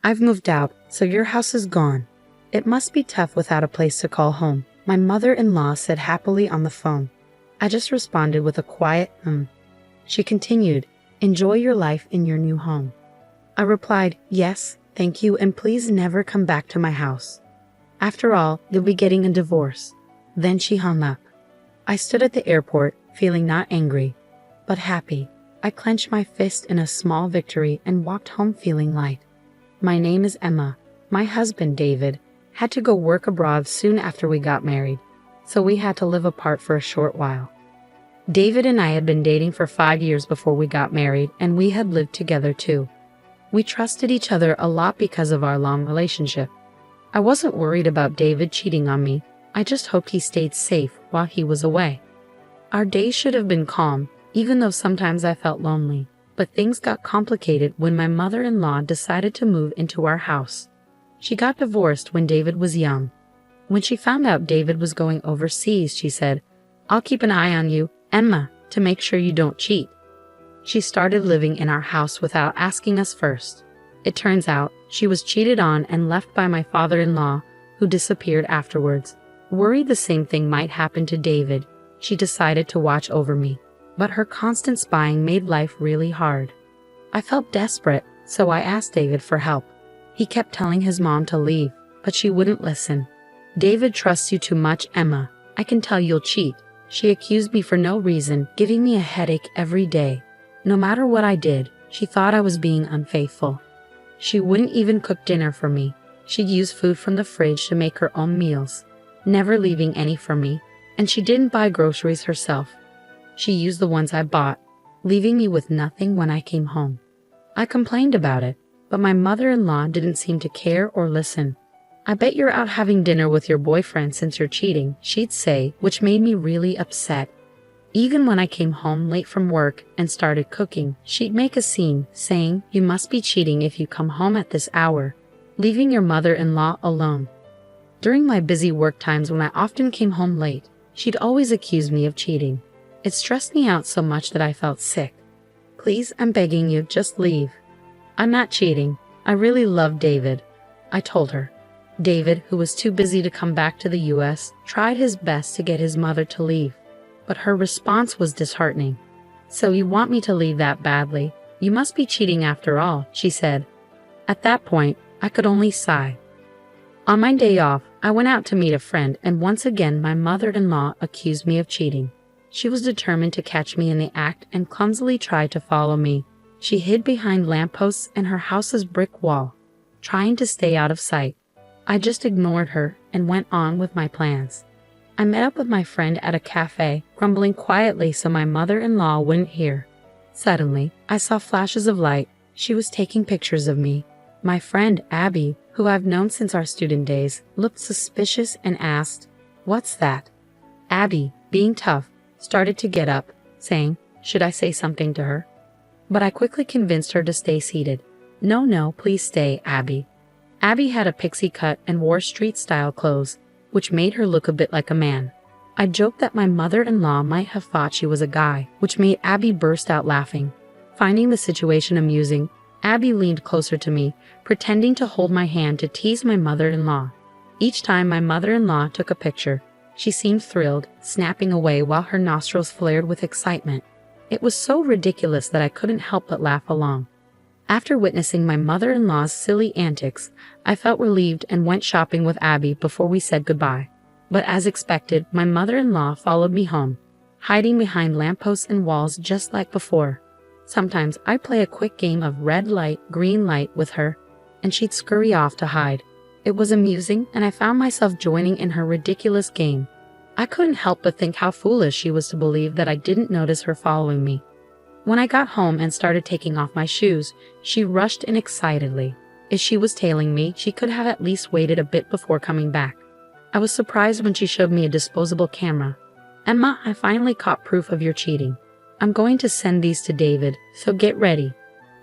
I've moved out, so your house is gone. It must be tough without a place to call home, my mother-in-law said happily on the phone. I just responded with a quiet, She continued, enjoy your life in your new home. I replied, yes, thank you, and please never come back to my house. After all, you'll be getting a divorce. Then she hung up. I stood at the airport, feeling not angry, but happy. I clenched my fist in a small victory and walked home feeling light. My name is Emma. My husband, David, had to go work abroad soon after we got married, so we had to live apart for a short while. David and I had been dating for 5 years before we got married, and we had lived together too. We trusted each other a lot because of our long relationship. I wasn't worried about David cheating on me. I just hoped he stayed safe while he was away. Our days should have been calm, even though sometimes I felt lonely. But things got complicated when my mother-in-law decided to move into our house. She got divorced when David was young. When she found out David was going overseas, she said, I'll keep an eye on you, Emma, to make sure you don't cheat. She started living in our house without asking us first. It turns out she was cheated on and left by my father-in-law, who disappeared afterwards. Worried the same thing might happen to David, she decided to watch over me. But her constant spying made life really hard. I felt desperate, so I asked David for help. He kept telling his mom to leave, but she wouldn't listen. David trusts you too much, Emma. I can tell you'll cheat. She accused me for no reason, giving me a headache every day. No matter what I did, she thought I was being unfaithful. She wouldn't even cook dinner for me. She'd use food from the fridge to make her own meals, never leaving any for me, and she didn't buy groceries herself. She used the ones I bought, leaving me with nothing when I came home. I complained about it, but my mother-in-law didn't seem to care or listen. I bet you're out having dinner with your boyfriend since you're cheating, she'd say, which made me really upset. Even when I came home late from work and started cooking, she'd make a scene, saying, you must be cheating if you come home at this hour, leaving your mother-in-law alone. During my busy work times when I often came home late, she'd always accuse me of cheating. It stressed me out so much that I felt sick. Please, I'm begging you, just leave. I'm not cheating. I really love David, I told her. David, who was too busy to come back to the US, tried his best to get his mother to leave, but her response was disheartening. So you want me to leave that badly? You must be cheating after all, she said. At that point, I could only sigh. On my day off, I went out to meet a friend, and once again my mother-in-law accused me of cheating. She was determined to catch me in the act and clumsily tried to follow me. She hid behind lampposts and her house's brick wall, trying to stay out of sight. I just ignored her and went on with my plans. I met up with my friend at a cafe, grumbling quietly so my mother-in-law wouldn't hear. Suddenly, I saw flashes of light. She was taking pictures of me. My friend, Abby, who I've known since our student days, looked suspicious and asked, "What's that?" Abby, being tough, started to get up, saying, "Should I say something to her?" But I quickly convinced her to stay seated. No, please stay, Abby." Abby had a pixie cut and wore street-style clothes, which made her look a bit like a man. I joked that my mother-in-law might have thought she was a guy, which made Abby burst out laughing. Finding the situation amusing, Abby leaned closer to me, pretending to hold my hand to tease my mother-in-law. Each time my mother-in-law took a picture, she seemed thrilled, snapping away while her nostrils flared with excitement. It was so ridiculous that I couldn't help but laugh along. After witnessing my mother-in-law's silly antics, I felt relieved and went shopping with Abby before we said goodbye. But as expected, my mother-in-law followed me home, hiding behind lampposts and walls just like before. Sometimes I'd play a quick game of red light, green light with her, and she'd scurry off to hide. It was amusing, and I found myself joining in her ridiculous game. I couldn't help but think how foolish she was to believe that I didn't notice her following me. When I got home and started taking off my shoes, she rushed in excitedly. If she was tailing me, she could have at least waited a bit before coming back. I was surprised when she showed me a disposable camera. "Emma, I finally caught proof of your cheating. I'm going to send these to David, so get ready."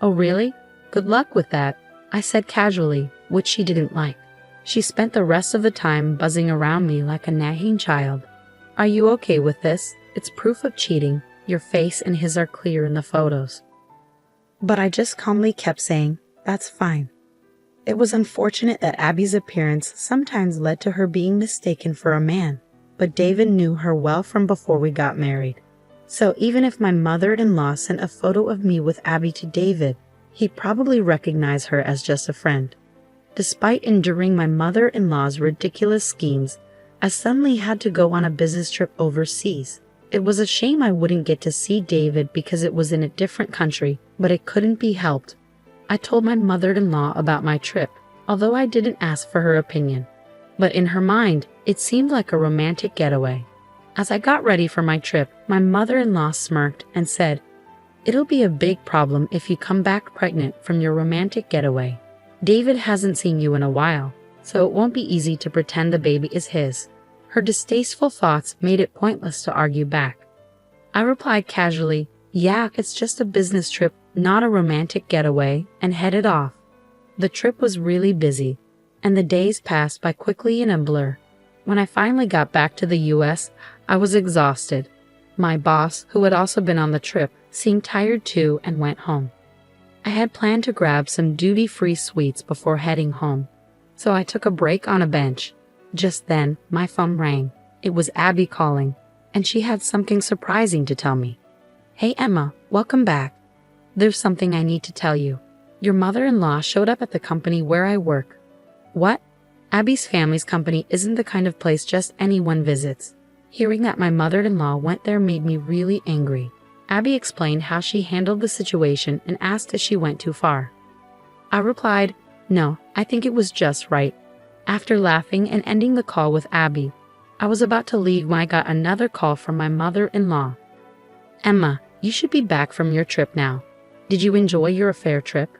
"Oh really? Good luck with that," I said casually, which she didn't like. She spent the rest of the time buzzing around me like a nagging child. "Are you okay with this? It's proof of cheating. Your face and his are clear in the photos." But I just calmly kept saying, "That's fine." It was unfortunate that Abby's appearance sometimes led to her being mistaken for a man, but David knew her well from before we got married. So even if my mother-in-law sent a photo of me with Abby to David, he probably recognized her as just a friend. Despite enduring my mother-in-law's ridiculous schemes, I suddenly had to go on a business trip overseas. It was a shame I wouldn't get to see David because it was in a different country, but it couldn't be helped. I told my mother-in-law about my trip, although I didn't ask for her opinion. But in her mind, it seemed like a romantic getaway. As I got ready for my trip, my mother-in-law smirked and said, "It'll be a big problem if you come back pregnant from your romantic getaway. David hasn't seen you in a while, so it won't be easy to pretend the baby is his." Her distasteful thoughts made it pointless to argue back. I replied casually, "Yeah, it's just a business trip, not a romantic getaway," and headed off. The trip was really busy, and the days passed by quickly in a blur. When I finally got back to the US, I was exhausted. My boss, who had also been on the trip, seemed tired too and went home. I had planned to grab some duty-free sweets before heading home, so I took a break on a bench. Just then, my phone rang. It was Abby calling, and she had something surprising to tell me. "Hey Emma, welcome back. There's something I need to tell you. Your mother-in-law showed up at the company where I work." "What?" "Abby's family's company isn't the kind of place just anyone visits." Hearing that my mother-in-law went there made me really angry. Abby explained how she handled the situation and asked if she went too far. I replied, "No, I think it was just right." After laughing and ending the call with Abby, I was about to leave when I got another call from my mother-in-law. "Emma, you should be back from your trip now. Did you enjoy your affair trip?"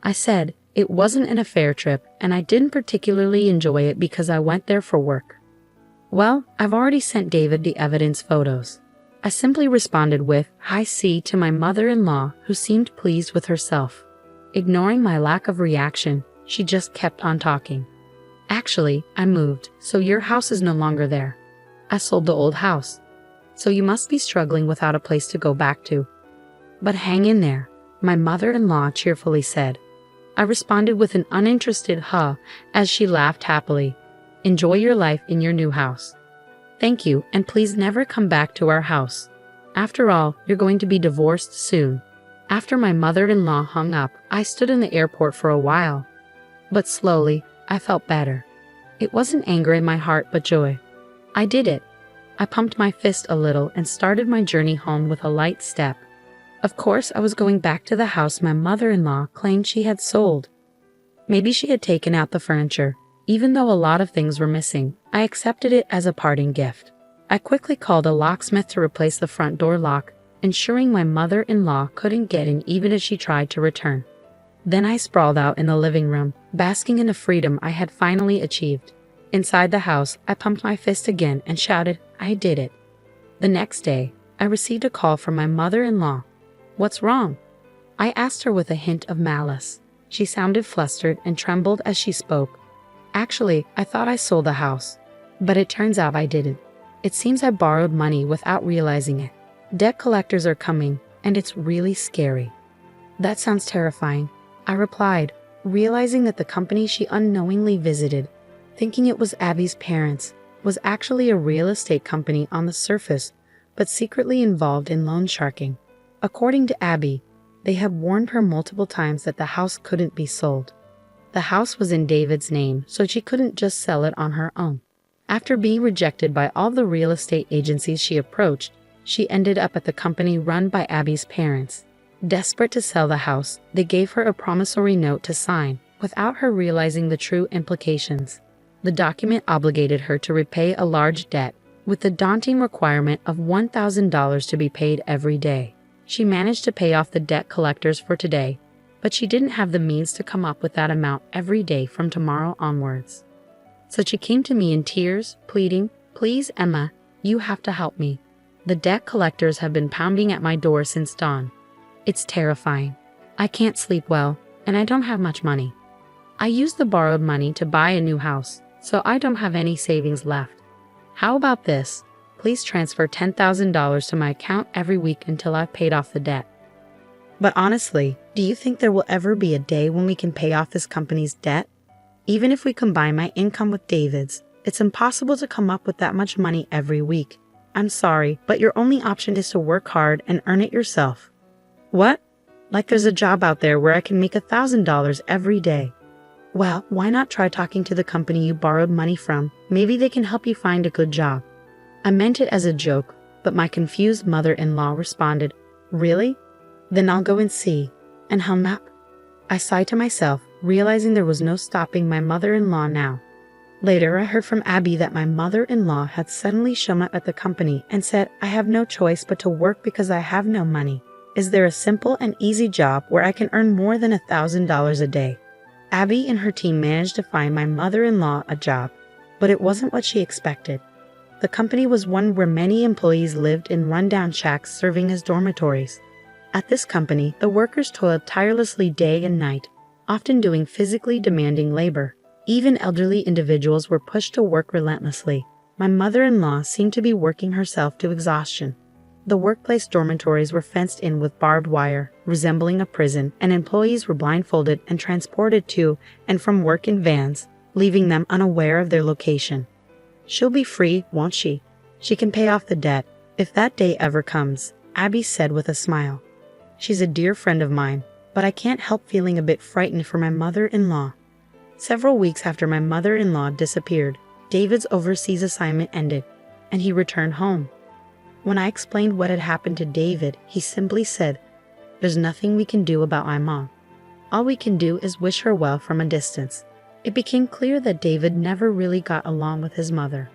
I said, "It wasn't an affair trip, and I didn't particularly enjoy it because I went there for work." "Well, I've already sent David the evidence photos." I simply responded with, "Hi C" to my mother-in-law, who seemed pleased with herself. Ignoring my lack of reaction, she just kept on talking. "Actually, I moved, so your house is no longer there. I sold the old house. So you must be struggling without a place to go back to. But hang in there," my mother-in-law cheerfully said. I responded with an uninterested huh as she laughed happily. "Enjoy your life in your new house. Thank you, and please never come back to our house. After all, you're going to be divorced soon." After my mother-in-law hung up, I stood in the airport for a while. But slowly, I felt better. It wasn't anger in my heart, but joy. I did it. I pumped my fist a little and started my journey home with a light step. Of course, I was going back to the house my mother-in-law claimed she had sold. Maybe she had taken out the furniture. Even though a lot of things were missing, I accepted it as a parting gift. I quickly called a locksmith to replace the front door lock, ensuring my mother-in-law couldn't get in even if she tried to return. Then I sprawled out in the living room, basking in the freedom I had finally achieved. Inside the house, I pumped my fist again and shouted, "I did it." The next day, I received a call from my mother-in-law. "What's wrong?" I asked her with a hint of malice. She sounded flustered and trembled as she spoke. "Actually, I thought I sold the house, but it turns out I didn't. It seems I borrowed money without realizing it. Debt collectors are coming, and it's really scary." "That sounds terrifying," I replied, realizing that the company she unknowingly visited, thinking it was Abby's parents, was actually a real estate company on the surface, but secretly involved in loan sharking. According to Abby, they had warned her multiple times that the house couldn't be sold. The house was in David's name, so she couldn't just sell it on her own. After being rejected by all the real estate agencies she approached, she ended up at the company run by Abby's parents. Desperate to sell the house, they gave her a promissory note to sign, without her realizing the true implications. The document obligated her to repay a large debt, with the daunting requirement of $1,000 to be paid every day. She managed to pay off the debt collectors for today, but she didn't have the means to come up with that amount every day from tomorrow onwards. So she came to me in tears, pleading, "Please, Emma, you have to help me. The debt collectors have been pounding at my door since dawn. It's terrifying. I can't sleep well, and I don't have much money. I used the borrowed money to buy a new house, so I don't have any savings left. How about this? Please transfer $10,000 to my account every week until I've paid off the debt." But honestly, do you think there will ever be a day when we can pay off this company's debt? Even if we combine my income with David's, it's impossible to come up with that much money every week. I'm sorry, but your only option is to work hard and earn it yourself. What? Like there's a job out there where I can make $1,000 every day. Well, why not try talking to the company you borrowed money from? Maybe they can help you find a good job. I meant it as a joke, but my confused mother-in-law responded, "Really? Then I'll go and see," and hung up. I sighed to myself, realizing there was no stopping my mother-in-law now. Later, I heard from Abby that my mother-in-law had suddenly shown up at the company and said, "I have no choice but to work because I have no money. Is there a simple and easy job where I can earn more than $1,000 a day?" Abby and her team managed to find my mother-in-law a job, but it wasn't what she expected. The company was one where many employees lived in rundown shacks serving as dormitories. At this company, the workers toiled tirelessly day and night, often doing physically demanding labor. Even elderly individuals were pushed to work relentlessly. My mother-in-law seemed to be working herself to exhaustion. The workplace dormitories were fenced in with barbed wire, resembling a prison, and employees were blindfolded and transported to and from work in vans, leaving them unaware of their location. "She'll be free, won't she? She can pay off the debt, if that day ever comes," Abby said with a smile. She's a dear friend of mine, but I can't help feeling a bit frightened for my mother-in-law. Several weeks after my mother-in-law disappeared, David's overseas assignment ended, and he returned home. When I explained what had happened to David, he simply said, "There's nothing we can do about my mom. All we can do is wish her well from a distance." It became clear that David never really got along with his mother.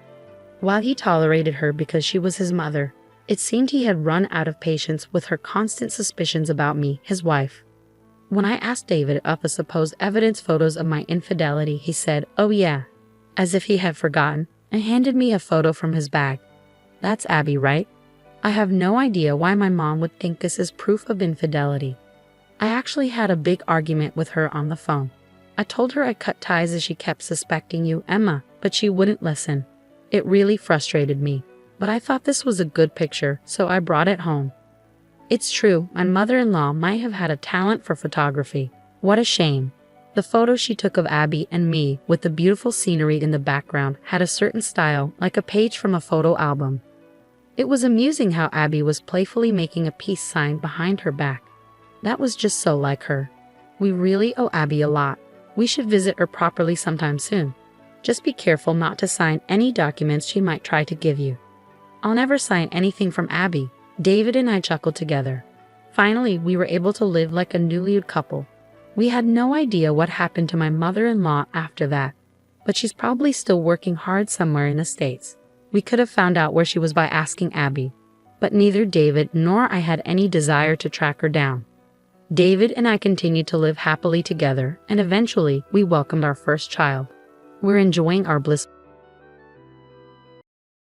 While he tolerated her because she was his mother, it seemed he had run out of patience with her constant suspicions about me, his wife. When I asked David of the supposed evidence photos of my infidelity, he said, "Oh yeah," as if he had forgotten, and handed me a photo from his bag. "That's Abby, right?" I have no idea why my mom would think this is proof of infidelity. I actually had a big argument with her on the phone. I told her I cut ties as she kept suspecting you, Emma, but she wouldn't listen. It really frustrated me, but I thought this was a good picture, so I brought it home. It's true, my mother-in-law might have had a talent for photography. What a shame. The photo she took of Abby and me, with the beautiful scenery in the background, had a certain style, like a page from a photo album. It was amusing how Abby was playfully making a peace sign behind her back. That was just so like her. We really owe Abby a lot. We should visit her properly sometime soon. Just be careful not to sign any documents she might try to give you. I'll never sign anything from Abby. David and I chuckled together. Finally, we were able to live like a newlywed couple. We had no idea what happened to my mother-in-law after that, but she's probably still working hard somewhere in the States. We could have found out where she was by asking Abby, but neither David nor I had any desire to track her down. David and I continued to live happily together, and eventually we welcomed our first child. We're enjoying our bliss.